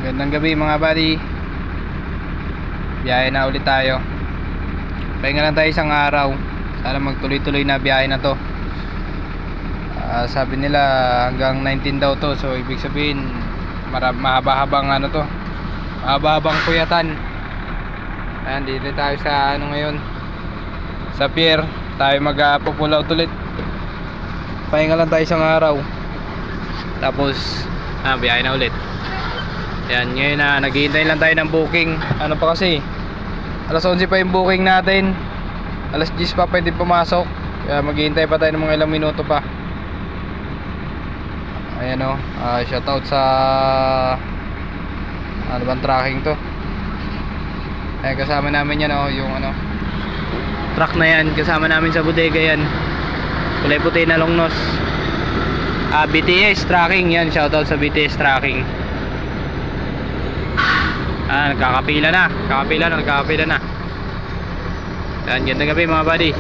Magandang gabi mga buddy. Biyahe na ulit tayo. Pahinga lang tayo isang araw. Sana magtuloy-tuloy na biyahe na to. Sabi nila hanggang 19 daw to. So ibig sabihin mahaba-habang ano to, mahaba-habang puyatan. Ayan, dito tayo sa ano ngayon, sa pier. Tayo mag-pull out ulit. Pahinga lang tayo isang araw. Tapos biyahe na ulit. Yan, ngayon na naghihintay lang tayo ng booking. Ano pa kasi, alas 11 pa yung booking natin, alas 10 pa pwede pumasok. Kaya maghihintay pa tayo ng mga ilang minuto pa. Ayan o, shoutout sa ano bang tracking to. Ayan, kasama namin yan o, yung ano, truck na yan, kasama namin sa bodega yan. Kulay puti na longnos. BTS tracking yan, shoutout sa BTS tracking. Nagkakapila na. Yan, gandang gabi mga buddy.